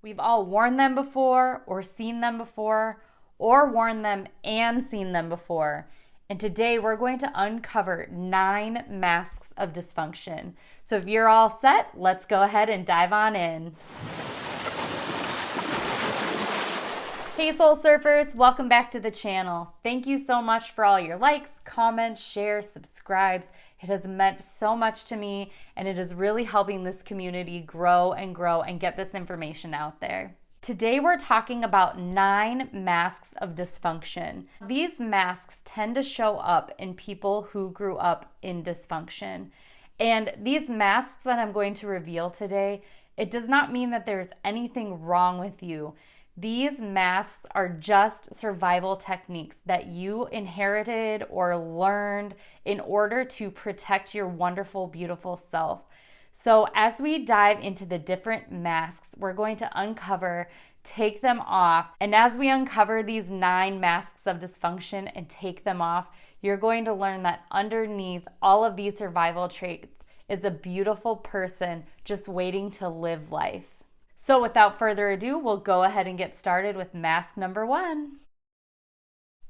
We've all worn them before, or seen them before, or worn them and seen them before. And today we're going to uncover 9 masks of dysfunction. So if you're all set, let's go ahead and dive on in. Hey Soul Surfers, welcome back to the channel. Thank you so much for all your likes, comments, shares, subscribes. It has meant so much to me, and it is really helping this community grow and get this information out there. Today we're talking about 9 masks of dysfunction. These masks tend to show up in people who grew up in dysfunction. And these masks that I'm going to reveal today, it does not mean that there's anything wrong with you. These masks are just survival techniques that you inherited or learned in order to protect your wonderful, beautiful self. So as we dive into the different masks, we're going to uncover, take them off. And as we uncover these 9 masks of dysfunction and take them off, you're going to learn that underneath all of these survival traits is a beautiful person just waiting to live life. So without further ado, we'll go ahead and get started with mask number 1.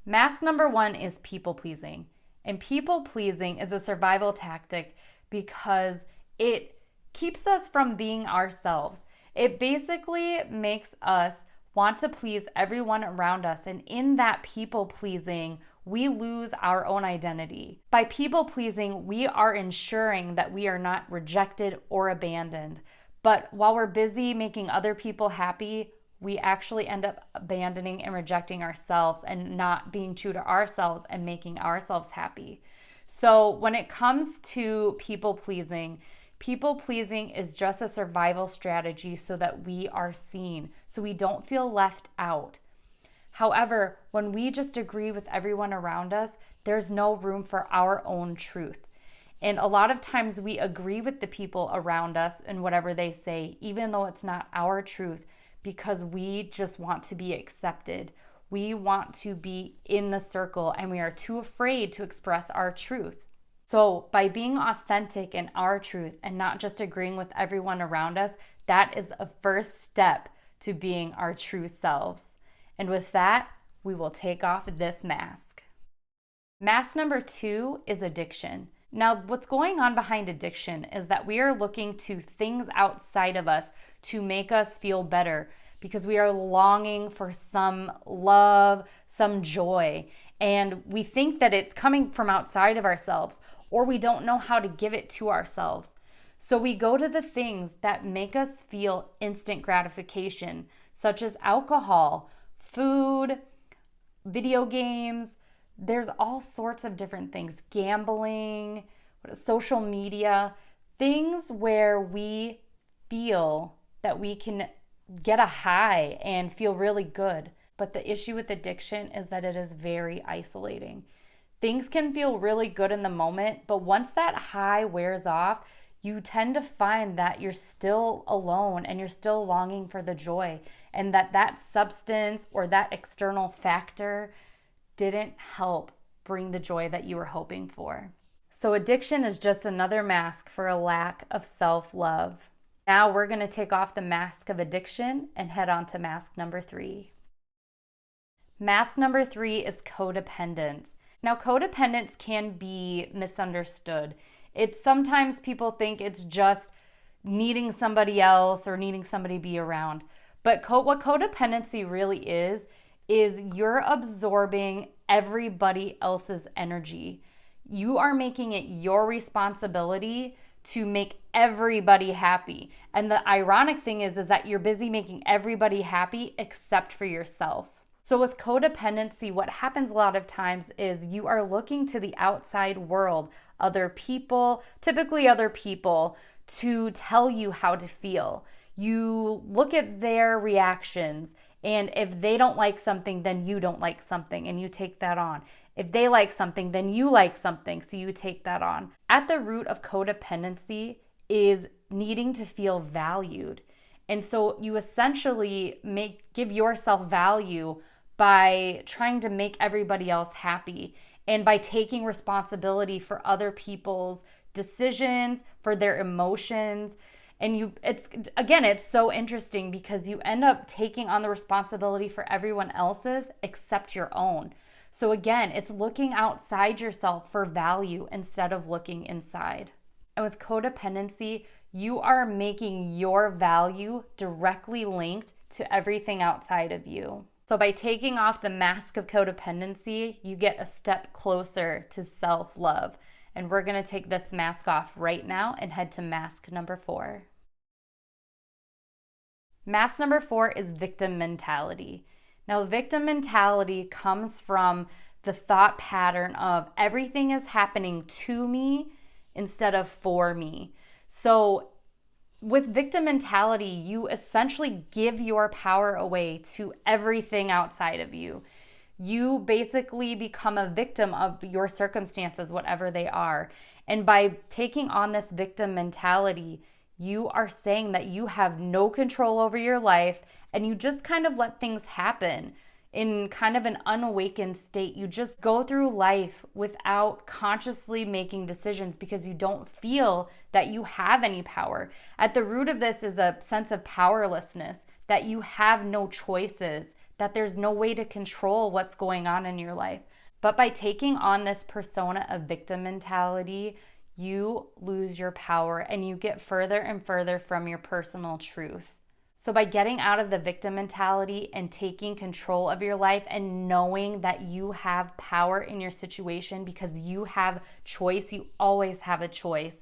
Mask number 1 is people pleasing. And people pleasing is a survival tactic because it keeps us from being ourselves. It basically makes us want to please everyone around us. And in that people pleasing, we lose our own identity. By people pleasing, we are ensuring that we are not rejected or abandoned. But while we're busy making other people happy, we actually end up abandoning and rejecting ourselves and not being true to ourselves and making ourselves happy. So when it comes to people pleasing is just a survival strategy so that we are seen, so we don't feel left out. However, when we just agree with everyone around us, there's no room for our own truth. And a lot of times we agree with the people around us and whatever they say, even though it's not our truth, because we just want to be accepted. We want to be in the circle and we are too afraid to express our truth. So by being authentic in our truth and not just agreeing with everyone around us, that is a first step to being our true selves. And with that, we will take off this mask. Mask number 2 is addiction. Now, what's going on behind addiction is that we are looking to things outside of us to make us feel better because we are longing for some love, some joy, and we think that it's coming from outside of ourselves, or we don't know how to give it to ourselves. So we go to the things that make us feel instant gratification, such as alcohol, food, video games. There's all sorts of different things, gambling, social media, things where we feel that we can get a high and feel really good. But the issue with addiction is that it is very isolating. Things can feel really good in the moment, but once that high wears off, you tend to find that you're still alone and you're still longing for the joy, and that substance or that external factor didn't help bring the joy that you were hoping for. So addiction is just another mask for a lack of self-love. Now we're going to take off the mask of addiction and head on to mask number 3. Mask number 3 is codependence. Now codependence can be misunderstood. It's sometimes people think it's just needing somebody else or needing somebody to be around. But what codependency really is you're absorbing everybody else's energy. You are making it your responsibility to make everybody happy. And the ironic thing is that you're busy making everybody happy except for yourself. So with codependency, what happens a lot of times is you are looking to the outside world, other people, typically other people, to tell you how to feel. You look at their reactions, and if they don't like something, then you don't like something, and you take that on. If they like something, then you like something, so you take that on. At the root of codependency is needing to feel valued. And so you essentially give yourself value by trying to make everybody else happy and by taking responsibility for other people's decisions, for their emotions. And it's so interesting because you end up taking on the responsibility for everyone else's except your own. So again, it's looking outside yourself for value instead of looking inside. And with codependency, you are making your value directly linked to everything outside of you. So by taking off the mask of codependency, you get a step closer to self-love. And we're going to take this mask off right now and head to mask number 4. Mask number 4 is victim mentality. Now, victim mentality comes from the thought pattern of everything is happening to me instead of for me. So with victim mentality, you essentially give your power away to everything outside of you. You basically become a victim of your circumstances, whatever they are. And by taking on this victim mentality, you are saying that you have no control over your life and you just kind of let things happen in kind of an unawakened state. You just go through life without consciously making decisions because you don't feel that you have any power. At the root of this is a sense of powerlessness, that you have no choices, that there's no way to control what's going on in your life. But by taking on this persona of victim mentality, you lose your power and you get further and further from your personal truth. So by getting out of the victim mentality and taking control of your life and knowing that you have power in your situation because you have choice, you always have a choice,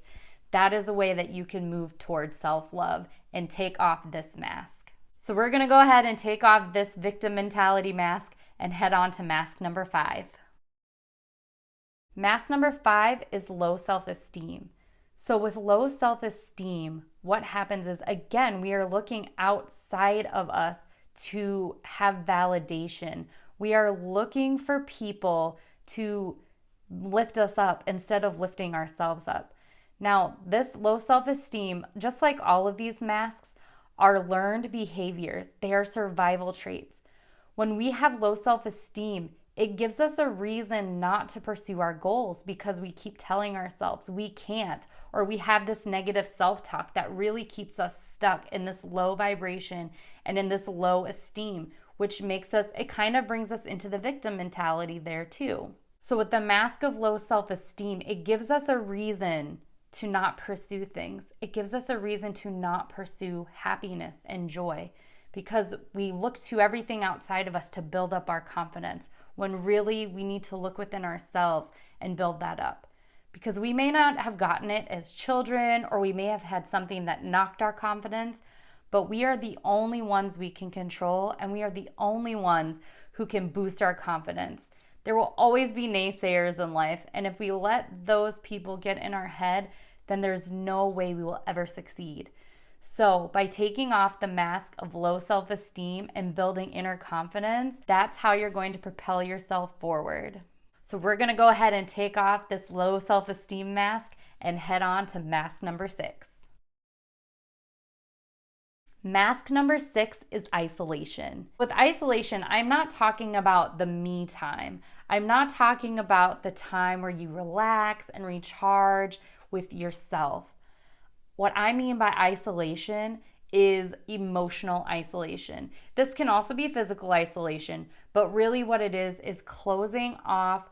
that is a way that you can move towards self-love and take off this mask. So we're going to go ahead and take off this victim mentality mask and head on to mask number 5. Mask number 5 is low self-esteem. So with low self-esteem, what happens is, again, we are looking outside of us to have validation. We are looking for people to lift us up instead of lifting ourselves up. Now, this low self-esteem, just like all of these masks, are learned behaviors. They are survival traits. When we have low self-esteem, it gives us a reason not to pursue our goals because we keep telling ourselves we can't, or we have this negative self-talk that really keeps us stuck in this low vibration and in this low esteem, which makes us, it kind of brings us into the victim mentality there too. So with the mask of low self-esteem, it gives us a reason to not pursue things. It gives us a reason to not pursue happiness and joy because we look to everything outside of us to build up our confidence, when really we need to look within ourselves and build that up. Because we may not have gotten it as children, or we may have had something that knocked our confidence, but we are the only ones we can control, and we are the only ones who can boost our confidence. There will always be naysayers in life, and if we let those people get in our head, then there's no way we will ever succeed. So by taking off the mask of low self-esteem and building inner confidence, that's how you're going to propel yourself forward. So we're going to go ahead and take off this low self-esteem mask and head on to mask number 6. Mask number 6 is isolation. With isolation, I'm not talking about the me time. I'm not talking about the time where you relax and recharge with yourself. What I mean by isolation is emotional isolation. This can also be physical isolation, but really what it is closing off,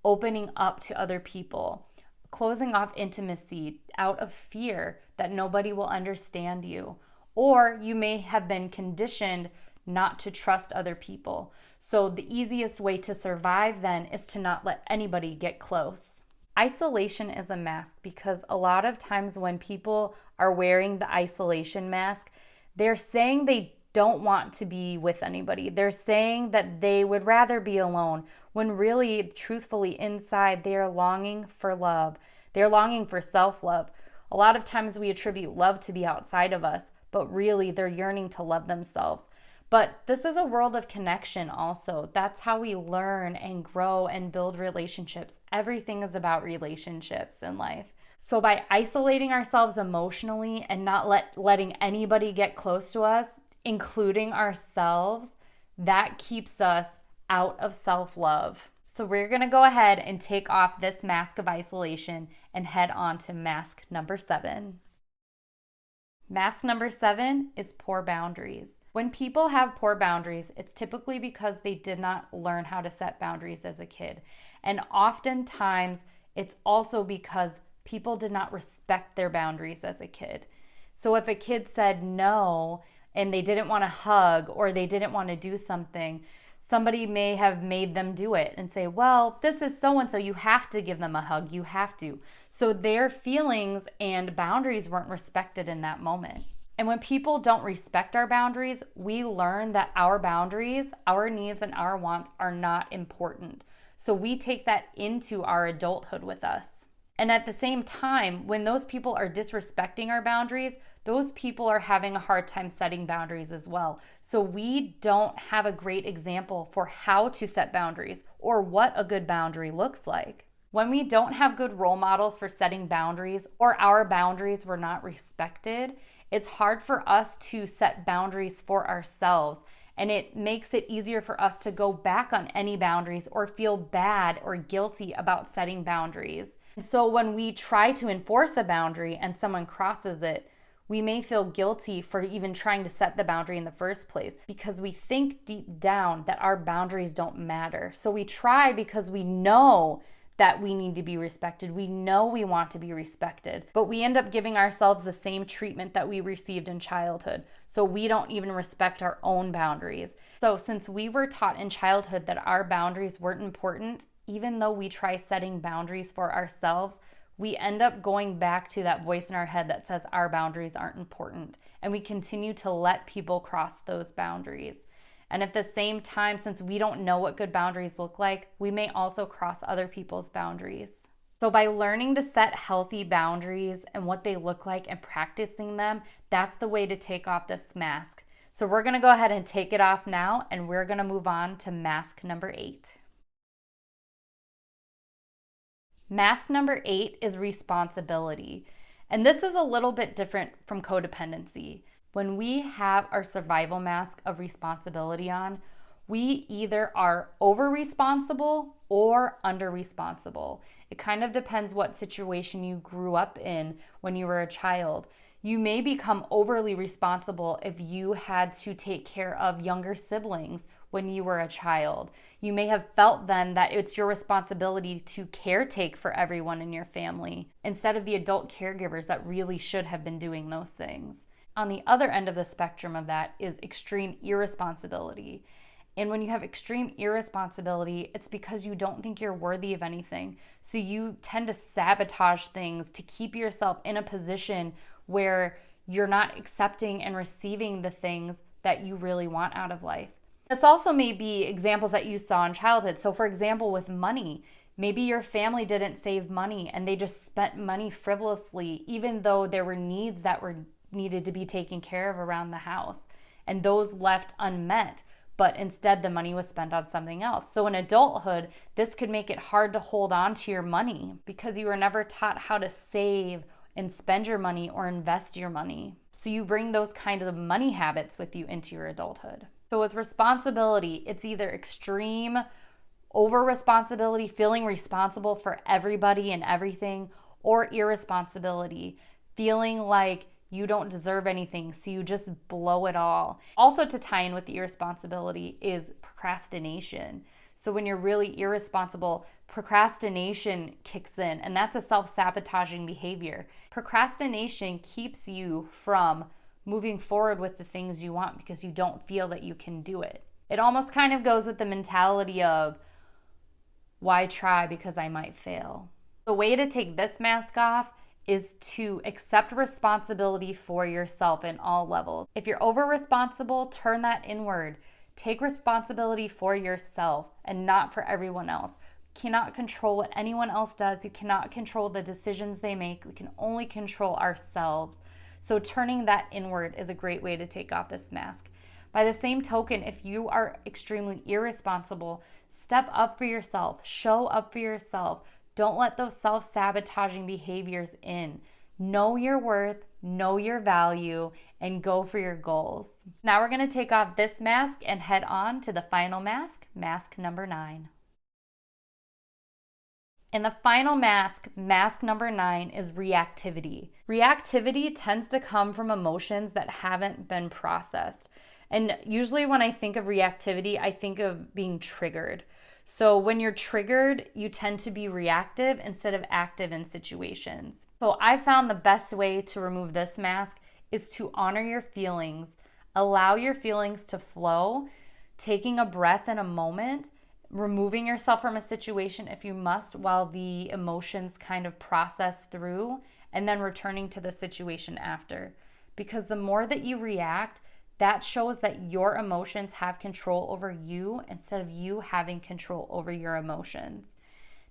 opening up to other people, closing off intimacy out of fear that nobody will understand you. Or you may have been conditioned not to trust other people. So the easiest way to survive then is to not let anybody get close. Isolation is a mask because a lot of times when people are wearing the isolation mask, they're saying they don't want to be with anybody. They're saying that they would rather be alone, when really, truthfully, inside, they are longing for love. They're longing for self-love. A lot of times we attribute love to be outside of us, but really they're yearning to love themselves. But this is a world of connection also. That's how we learn and grow and build relationships. Everything is about relationships in life. So by isolating ourselves emotionally and not letting anybody get close to us, including ourselves, that keeps us out of self-love. So we're going to go ahead and take off this mask of isolation and head on to mask number 7. Mask number 7 is poor boundaries. When people have poor boundaries, it's typically because they did not learn how to set boundaries as a kid. And oftentimes, it's also because people did not respect their boundaries as a kid. So if a kid said no and they didn't want to hug or they didn't want to do something, somebody may have made them do it and say, well, this is so-and-so, you have to give them a hug, you have to. So their feelings and boundaries weren't respected in that moment. And when people don't respect our boundaries, we learn that our boundaries, our needs, and our wants are not important. So we take that into our adulthood with us. And at the same time, when those people are disrespecting our boundaries, those people are having a hard time setting boundaries as well. So we don't have a great example for how to set boundaries or what a good boundary looks like. When we don't have good role models for setting boundaries or our boundaries were not respected, it's hard for us to set boundaries for ourselves. And it makes it easier for us to go back on any boundaries or feel bad or guilty about setting boundaries. So when we try to enforce a boundary and someone crosses it, we may feel guilty for even trying to set the boundary in the first place because we think deep down that our boundaries don't matter. So we try because we know that we need to be respected. We know we want to be respected, but we end up giving ourselves the same treatment that we received in childhood. So we don't even respect our own boundaries. So since we were taught in childhood that our boundaries weren't important, even though we try setting boundaries for ourselves, we end up going back to that voice in our head that says our boundaries aren't important. And we continue to let people cross those boundaries. And at the same time, since we don't know what good boundaries look like, we may also cross other people's boundaries. So by learning to set healthy boundaries and what they look like and practicing them, that's the way to take off this mask. So we're gonna go ahead and take it off now, and we're gonna move on to mask number 8. Mask number 8 is responsibility. And this is a little bit different from codependency. When we have our survival mask of responsibility on, we either are over-responsible or under-responsible. It kind of depends what situation you grew up in when you were a child. You may become overly responsible if you had to take care of younger siblings when you were a child. You may have felt then that it's your responsibility to caretake for everyone in your family instead of the adult caregivers that really should have been doing those things. On the other end of the spectrum of that is extreme irresponsibility. And when you have extreme irresponsibility, it's because you don't think you're worthy of anything. So you tend to sabotage things to keep yourself in a position where you're not accepting and receiving the things that you really want out of life. This also may be examples that you saw in childhood. So for example, with money, maybe your family didn't save money and they just spent money frivolously, even though there were needs that were needed to be taken care of around the house, and those left unmet, but instead the money was spent on something else. So in adulthood, this could make it hard to hold on to your money because you were never taught how to save and spend your money or invest your money. So you bring those kind of money habits with you into your adulthood. So with responsibility, it's either extreme over responsibility, feeling responsible for everybody and everything, or irresponsibility, feeling like you don't deserve anything, so you just blow it all. Also, to tie in with the irresponsibility is procrastination. So when you're really irresponsible, procrastination kicks in, and that's a self-sabotaging behavior. Procrastination keeps you from moving forward with the things you want because you don't feel that you can do it. It almost kind of goes with the mentality of, why try because I might fail? The way to take this mask off is to accept responsibility for yourself in all levels. If you're over responsible, turn that inward. Take responsibility for yourself and not for everyone else. You cannot control what anyone else does. You cannot control the decisions they make. We can only control ourselves. So turning that inward is a great way to take off this mask. By the same token, if you are extremely irresponsible, step up for yourself, show up for yourself. Don't let those self-sabotaging behaviors in. Know your worth, know your value, and go for your goals. Now we're going to take off this mask and head on to the final mask, mask number 9. And the final mask, mask number 9, is reactivity. Reactivity tends to come from emotions that haven't been processed. And usually when I think of reactivity, I think of being triggered. So when you're triggered, you tend to be reactive instead of active in situations. So I found the best way to remove this mask is to honor your feelings, allow your feelings to flow, taking a breath in a moment, removing yourself from a situation if you must while the emotions kind of process through, and then returning to the situation after. Because the more that you react, that shows that your emotions have control over you instead of you having control over your emotions.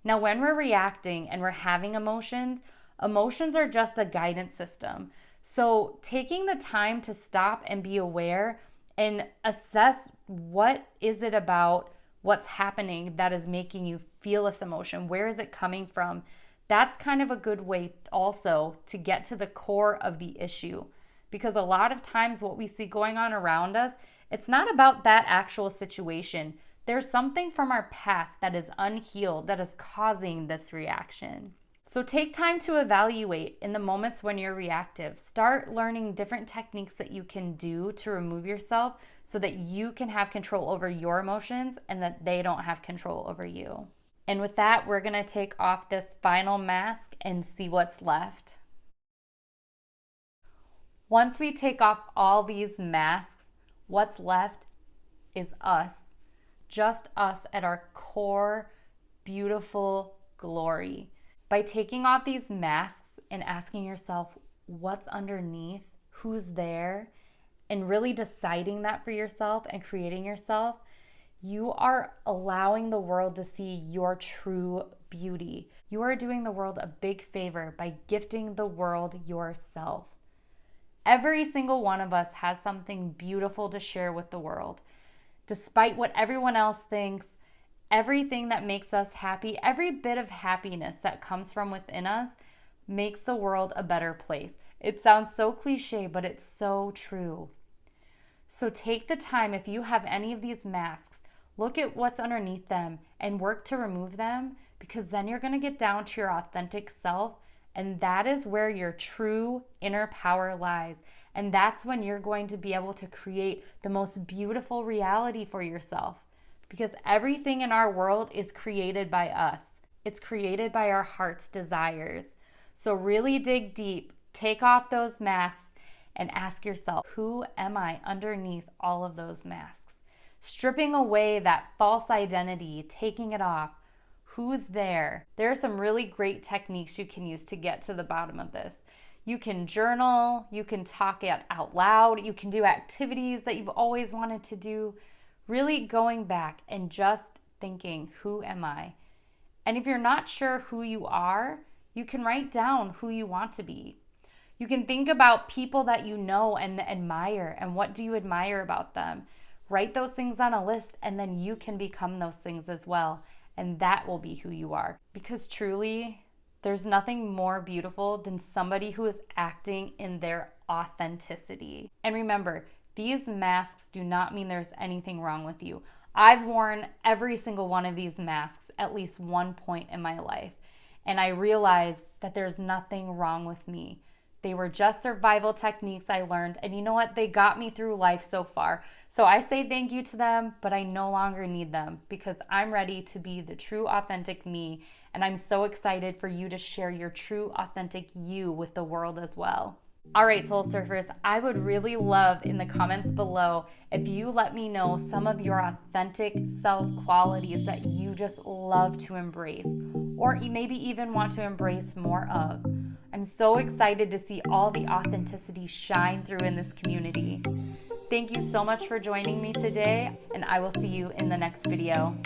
Now, when we're reacting and we're having emotions, emotions are just a guidance system. So taking the time to stop and be aware and assess what is it about what's happening that is making you feel this emotion? Where is it coming from? That's kind of a good way also to get to the core of the issue. Because a lot of times what we see going on around us, it's not about that actual situation. There's something from our past that is unhealed that is causing this reaction. So take time to evaluate in the moments when you're reactive. Start learning different techniques that you can do to remove yourself so that you can have control over your emotions and that they don't have control over you. And with that, we're going to take off this final mask and see what's left. Once we take off all these masks, what's left is us. Just us at our core, beautiful glory. By taking off these masks and asking yourself what's underneath, who's there, and really deciding that for yourself and creating yourself, you are allowing the world to see your true beauty. You are doing the world a big favor by gifting the world yourself. Every single one of us has something beautiful to share with the world. Despite what everyone else thinks, everything that makes us happy, every bit of happiness that comes from within us makes the world a better place. It sounds so cliche, but it's so true. So take the time, if you have any of these masks, look at what's underneath them and work to remove them, because then you're going to get down to your authentic self, and that is where your true inner power lies. And that's when you're going to be able to create the most beautiful reality for yourself, because everything in our world is created by us. It's created by our heart's desires. So really dig deep, take off those masks, and ask yourself, who am I underneath all of those masks? Stripping away that false identity, taking it off. Who's there? There are some really great techniques you can use to get to the bottom of this. You can journal, you can talk it out loud, you can do activities that you've always wanted to do. Really going back and just thinking, who am I? And if you're not sure who you are, you can write down who you want to be. You can think about people that you know and admire, and what do you admire about them? Write those things on a list, and then you can become those things as well. And that will be who you are. Because truly, there's nothing more beautiful than somebody who is acting in their authenticity. And remember, these masks do not mean there's anything wrong with you. I've worn every single one of these masks at least one point in my life. And I realized that there's nothing wrong with me. They were just survival techniques I learned. And you know what? They got me through life so far. So I say thank you to them, but I no longer need them, because I'm ready to be the true, authentic me. And I'm so excited for you to share your true, authentic you with the world as well. All right, Soul Surfers, I would really love in the comments below if you let me know some of your authentic self qualities that you just love to embrace, or maybe even want to embrace more of. I'm so excited to see all the authenticity shine through in this community. Thank you so much for joining me today, and I will see you in the next video.